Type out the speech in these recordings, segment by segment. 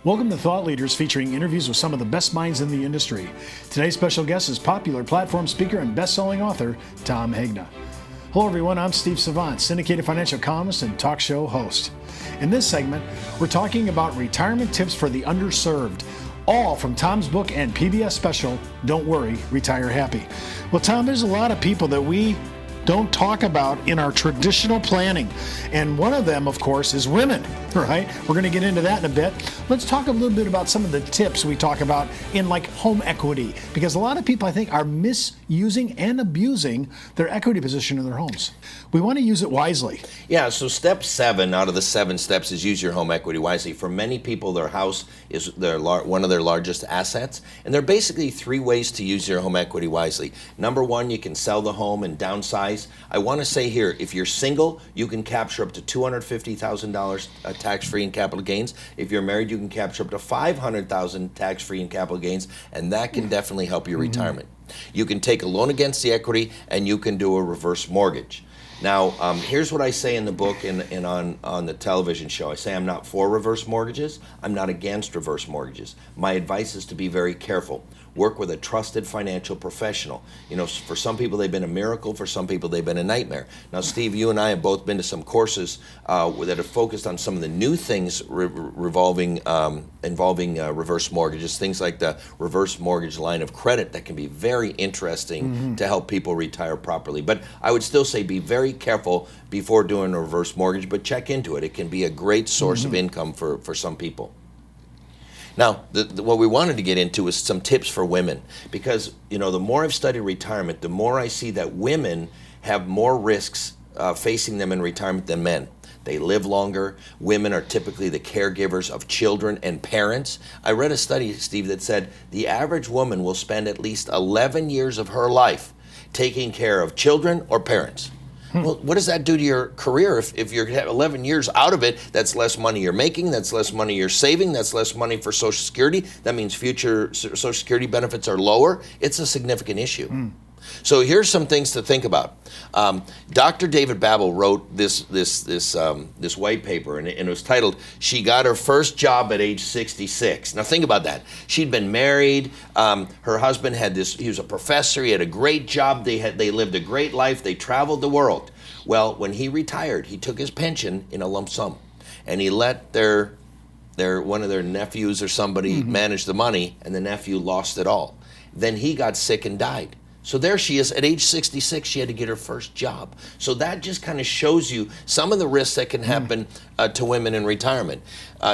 Welcome to Thought Leaders, featuring interviews with some of the best minds in the industry. Today's special guest is popular platform speaker and best-selling author, Tom Hegna. Hello everyone, I'm Steve Savant, syndicated financial columnist and talk show host. In this segment, we're talking about retirement tips for the underserved, all from Tom's book and PBS special, Don't Worry, Retire Happy. Well, Tom, there's a lot of people that we don't talk about in our traditional planning. And one of them, of course, is women, right? We're going to get into that in a bit. Let's talk a little bit about some of the tips we talk about in like home equity, because a lot of people, I think, are misusing and abusing their equity position in their homes. We want to use it wisely. Yeah, so step 7 out of the 7 steps is use your home equity wisely. For many people, their house is one of their largest assets. And there are basically 3 ways to use your home equity wisely. Number 1, you can sell the home and downsize. I want to say here, if you're single, you can capture up to $250,000 tax-free in capital gains. If you're married, you can capture up to $500,000 tax-free in capital gains, and that can definitely help your retirement. You can take a loan against the equity, and you can do a reverse mortgage. Now, here's what I say in the book and on the television show. I say I'm not for reverse mortgages. I'm not against reverse mortgages. My advice is to be very careful. Work with a trusted financial professional. You know, for some people, they've been a miracle. For some people, they've been a nightmare. Now, Steve, you and I have both been to some courses that have focused on some of the new things involving reverse mortgages, things like the reverse mortgage line of credit that can be very interesting to help people retire properly. But I would still say be very careful before doing a reverse mortgage, but check into it. It can be a great source of income for some people. Now, what we wanted to get into is some tips for women, because, you know, the more I've studied retirement, the more I see that women have more risks facing them in retirement than men. They live longer. Women are typically the caregivers of children and parents. I read a study, Steve, that said the average woman will spend at least 11 years of her life taking care of children or parents. Well, what does that do to your career? If you're 11 years out of it, that's less money you're making, that's less money you're saving, that's less money for Social Security. That means future Social Security benefits are lower. It's a significant issue. So here's some things to think about. Dr. David Babel wrote this white paper, and it was titled, "She Got Her First Job at Age 66." Now think about that. She'd been married. Her husband he was a professor. He had a great job. They lived a great life. They traveled the world. Well, when he retired, he took his pension in a lump sum, and he let one of their nephews or somebody manage the money, and the nephew lost it all. Then he got sick and died. So there she is, at age 66, she had to get her first job. So that just kind of shows you some of the risks that can happen to women in retirement.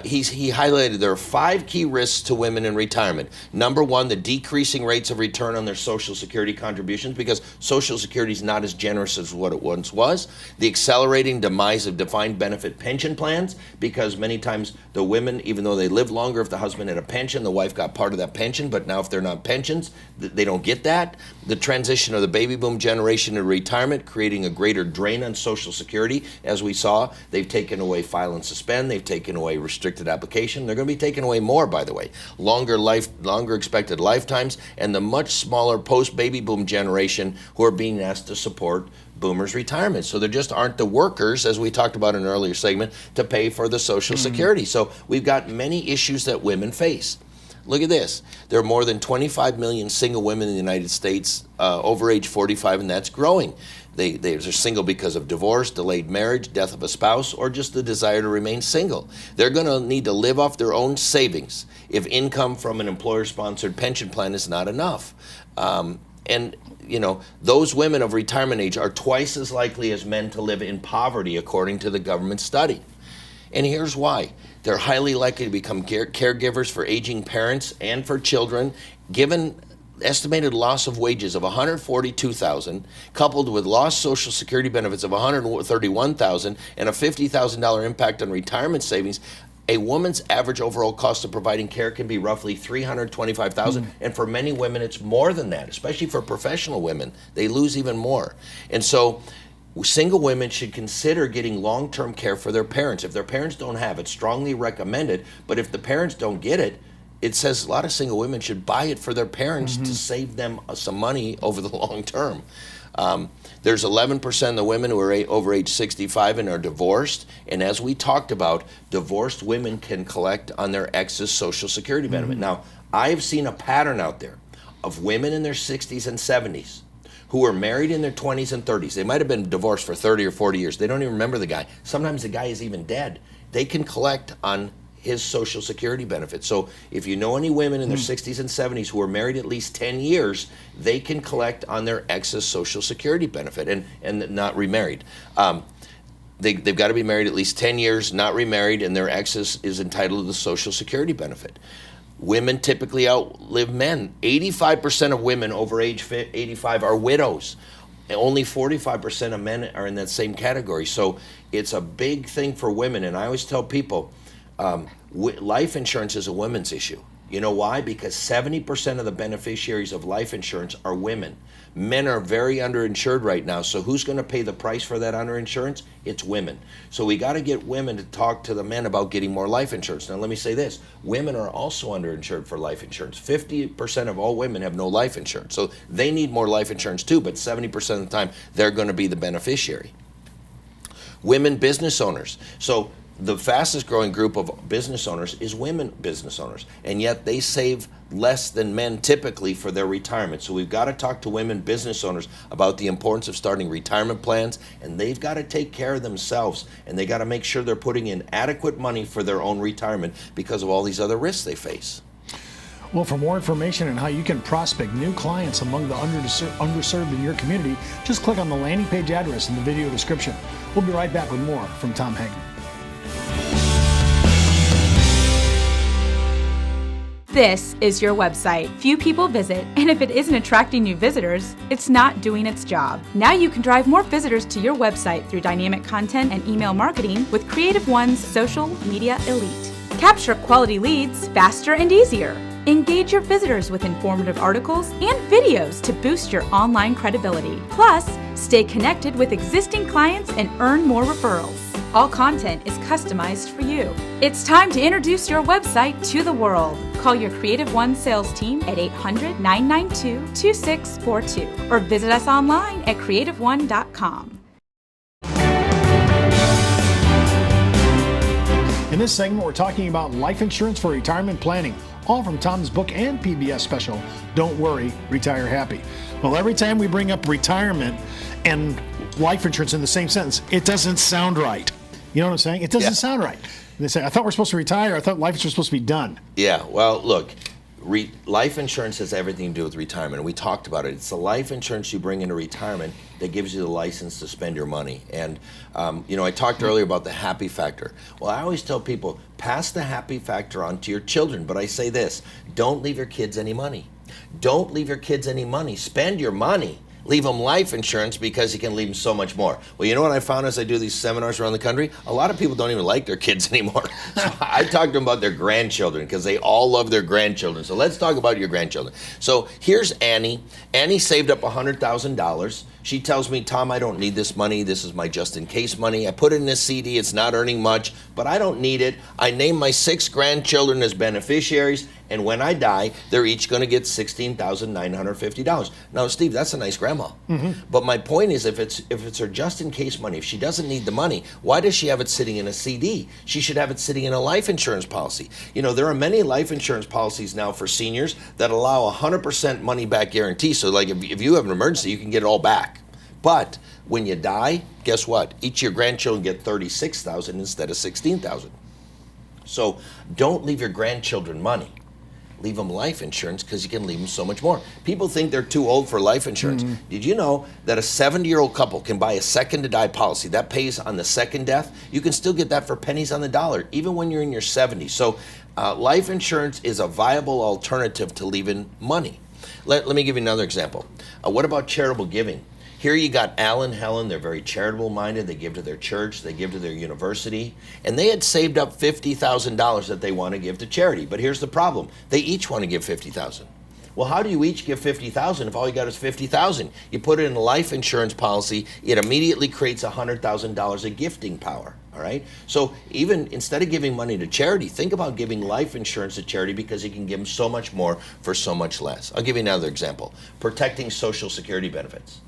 He highlighted there are 5 key risks to women in retirement. Number 1, the decreasing rates of return on their Social Security contributions, because Social Security is not as generous as what it once was. The accelerating demise of defined benefit pension plans, because many times the women, even though they live longer, if the husband had a pension, the wife got part of that pension, but now if they're not pensions, they don't get that. The transition of the baby boom generation to retirement, creating a greater drain on Social Security. As we saw, they've taken away file and suspend, they've taken away restricted application. They're going to be taking away more, by the way. Longer expected lifetimes, and the much smaller post-baby boom generation who are being asked to support boomers' retirement. So there just aren't the workers, as we talked about in an earlier segment, to pay for the Social Security. So we've got many issues that women face. Look at this. There are more than 25 million single women in the United States over age 45, and that's growing. They're single because of divorce, delayed marriage, death of a spouse, or just the desire to remain single. They're going to need to live off their own savings if income from an employer-sponsored pension plan is not enough. And, you know, those women of retirement age are twice as likely as men to live in poverty, according to the government study. And here's why. They're highly likely to become caregivers for aging parents and for children, given estimated loss of wages of $142,000, coupled with lost Social Security benefits of $131,000 and a $50,000 impact on retirement savings. A woman's average overall cost of providing care can be roughly $325,000, and for many women it's more than that, especially for professional women. They lose even more. And so single women should consider getting long-term care for their parents. If their parents don't have it, strongly recommend it. But if the parents don't get it, it says a lot of single women should buy it for their parents to save them some money over the long term. There's 11% of the women who are over age 65 and are divorced. And as we talked about, divorced women can collect on their ex's Social Security benefit. Now, I've seen a pattern out there of women in their 60s and 70s who are married in their 20s and 30s. They might have been divorced for 30 or 40 years. They don't even remember the guy. Sometimes the guy is even dead. They can collect on his Social Security benefit. So if you know any women in their 60s and 70s who are married at least 10 years, they can collect on their ex's Social Security benefit and not remarried. They've got to be married at least 10 years, not remarried, and their ex is entitled to the Social Security benefit. Women typically outlive men. 85% of women over age 85 are widows. Only 45% of men are in that same category. So it's a big thing for women. And I always tell people, life insurance is a women's issue. You know why? Because 70% of the beneficiaries of life insurance are women. Men are very underinsured right now, so who's going to pay the price for that underinsurance? It's women. So we got to get women to talk to the men about getting more life insurance. Now let me say this, women are also underinsured for life insurance. 50% of all women have no life insurance, so they need more life insurance too, but 70% of the time they're going to be the beneficiary. Women business owners. So the fastest growing group of business owners is women business owners, and yet they save less than men typically for their retirement. So we've got to talk to women business owners about the importance of starting retirement plans, and they've got to take care of themselves, and they got to make sure they're putting in adequate money for their own retirement because of all these other risks they face. Well, for more information on how you can prospect new clients among the underserved in your community, just click on the landing page address in the video description. We'll be right back with more from Tom Hegna. This is your website. Few people visit, and if it isn't attracting new visitors, it's not doing its job. Now you can drive more visitors to your website through dynamic content and email marketing with CreativeOne's Social Media Elite. Capture quality leads faster and easier. Engage your visitors with informative articles and videos to boost your online credibility. Plus, stay connected with existing clients and earn more referrals. All content is customized for you. It's time to introduce your website to the world. Call your CreativeOne sales team at 800-992-2642 or visit us online at creativeone.com. In this segment, we're talking about life insurance for retirement planning, all from Tom's book and PBS special, Don't Worry, Retire Happy. Well, every time we bring up retirement and life insurance in the same sentence, it doesn't sound right. You know what I'm saying? It doesn't sound right. They say, I thought we're supposed to retire. I thought life insurance was supposed to be done. Yeah, well, look, life insurance has everything to do with retirement. We talked about it. It's the life insurance you bring into retirement that gives you the license to spend your money. And, I talked earlier about the happy factor. Well, I always tell people, pass the happy factor on to your children. But I say this, don't leave your kids any money. Don't leave your kids any money. Spend your money. Leave them life insurance because you can leave them so much more. Well, you know what I found as I do these seminars around the country? A lot of people don't even like their kids anymore. So I talk to them about their grandchildren because they all love their grandchildren. So let's talk about your grandchildren. So here's Annie. Annie saved up $100,000. She tells me, Tom, I don't need this money. This is my just-in-case money. I put it in this CD. It's not earning much, but I don't need it. I named my 6 grandchildren as beneficiaries, and when I die, they're each going to get $16,950. Now, Steve, that's a nice grandma. Mm-hmm. But my point is, if it's her just-in-case money, if she doesn't need the money, why does she have it sitting in a CD? She should have it sitting in a life insurance policy. You know, there are many life insurance policies now for seniors that allow 100% money-back guarantee. So, like, if you have an emergency, you can get it all back. But when you die, guess what? Each of your grandchildren get $36,000 instead of $16,000. So don't leave your grandchildren money. Leave them life insurance because you can leave them so much more. People think they're too old for life insurance. Mm-hmm. Did you know that a 70-year-old couple can buy a second-to-die policy that pays on the second death? You can still get that for pennies on the dollar, even when you're in your 70s. So life insurance is a viable alternative to leaving money. Let me give you another example. What about charitable giving? Here you got Al and Helen. They're very charitable minded. They give to their church. They give to their university. And they had saved up $50,000 that they want to give to charity. But here's the problem. They each want to give $50,000. Well, how do you each give $50,000 if all you got is $50,000? You put it in a life insurance policy. It immediately creates $100,000 of gifting power. All right. So even instead of giving money to charity, think about giving life insurance to charity because you can give them so much more for so much less. I'll give you another example. Protecting Social Security benefits.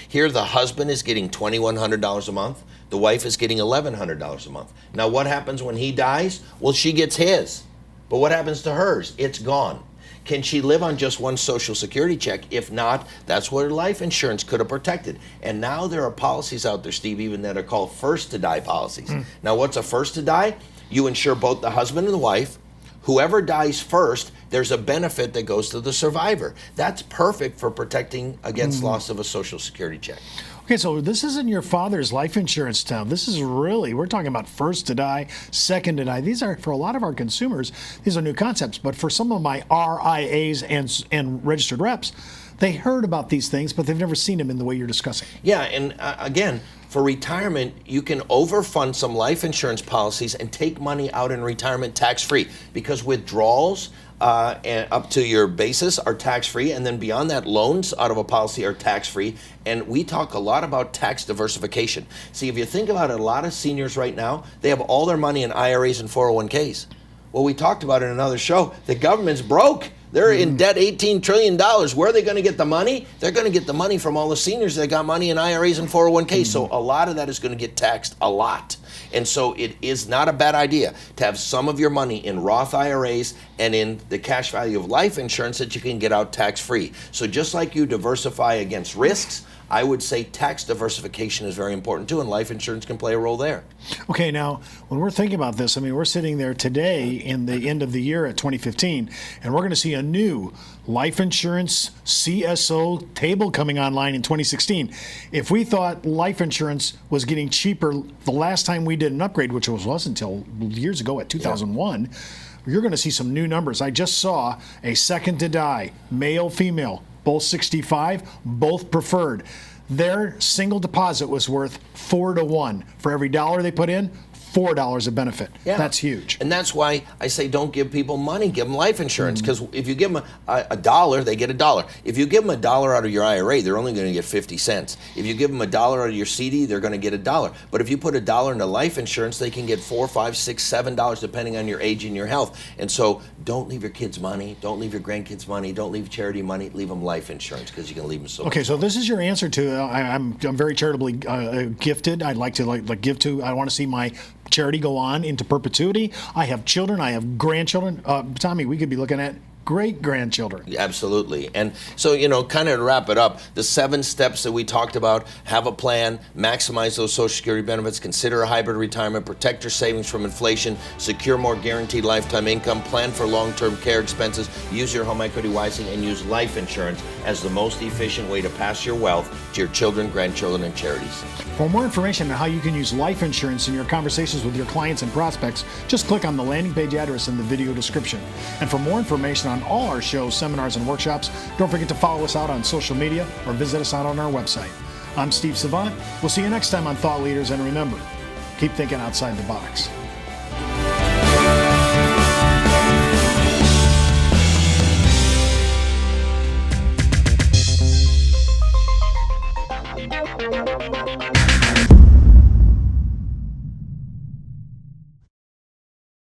Here, the husband is getting $2,100 a month. The wife is getting $1,100 a month. Now, what happens when he dies? Well, she gets his. But what happens to hers? It's gone. Can she live on just one Social Security check? If not, that's what her life insurance could have protected. And now there are policies out there, Steve, even that are called first to die policies. Now, what's a first to die? You insure both the husband and the wife. Whoever dies first, there's a benefit that goes to the survivor. That's perfect for protecting against loss of a Social Security check. Okay, so this isn't your father's life insurance, Tom. This is really, we're talking about first to die, second to die. These are, for a lot of our consumers, these are new concepts. But for some of my RIAs and registered reps, they heard about these things, but they've never seen them in the way you're discussing. Yeah, and again, for retirement, you can overfund some life insurance policies and take money out in retirement tax-free, because withdrawals and up to your basis are tax-free, and then beyond that, loans out of a policy are tax-free. And we talk a lot about tax diversification. See, if you think about it, a lot of seniors right now, they have all their money in IRAs and 401ks. Well, we talked about in another show, the government's broke. They're in debt $18 trillion. Where are they going to get the money? They're going to get the money from all the seniors that got money in IRAs and 401ks. So a lot of that is going to get taxed a lot. And so it is not a bad idea to have some of your money in Roth IRAs and in the cash value of life insurance that you can get out tax-free. So just like you diversify against risks, I would say tax diversification is very important too, and life insurance can play a role there. Okay, now, when we're thinking about this, I mean, we're sitting there today in the end of the year at 2015, and we're going to see a new life insurance CSO table coming online in 2016. If we thought life insurance was getting cheaper the last time we did an upgrade, which wasn't until years ago at 2001, you're going to see some new numbers. I just saw a second to die, male, female, both 65, both preferred. Their single deposit was worth 4 to 1. For every dollar they put in, $4 of benefit. Yeah. That's huge. And that's why I say don't give people money, give them life insurance. Because if you give them a dollar, they get a dollar. If you give them a dollar out of your IRA, they're only going to get 50 cents. If you give them a dollar out of your CD, they're going to get a dollar. But if you put a dollar into life insurance, they can get $4, $5, $6, $7, depending on your age and your health. And so don't leave your kids money, don't leave your grandkids money, don't leave charity money, leave them life insurance, because you can leave them so Okay, so this is your answer to, I'm very charitably gifted. I'd like to give to, I want to see my charity go on into perpetuity. I have children, I have grandchildren. Tommy, we could be looking at great-grandchildren. Absolutely. And so, kind of to wrap it up, the 7 steps that we talked about: have a plan, maximize those Social Security benefits, consider a hybrid retirement, protect your savings from inflation, secure more guaranteed lifetime income, plan for long-term care expenses, use your home equity wisely, and use life insurance as the most efficient way to pass your wealth to your children, grandchildren, and charities. For more information on how you can use life insurance in your conversations with your clients and prospects, just click on the landing page address in the video description. And for more information on all our shows, seminars, and workshops, don't forget to follow us out on social media or visit us out on our website. I'm Steve Savant. We'll see you next time on Thought Leaders, and remember, keep thinking outside the box.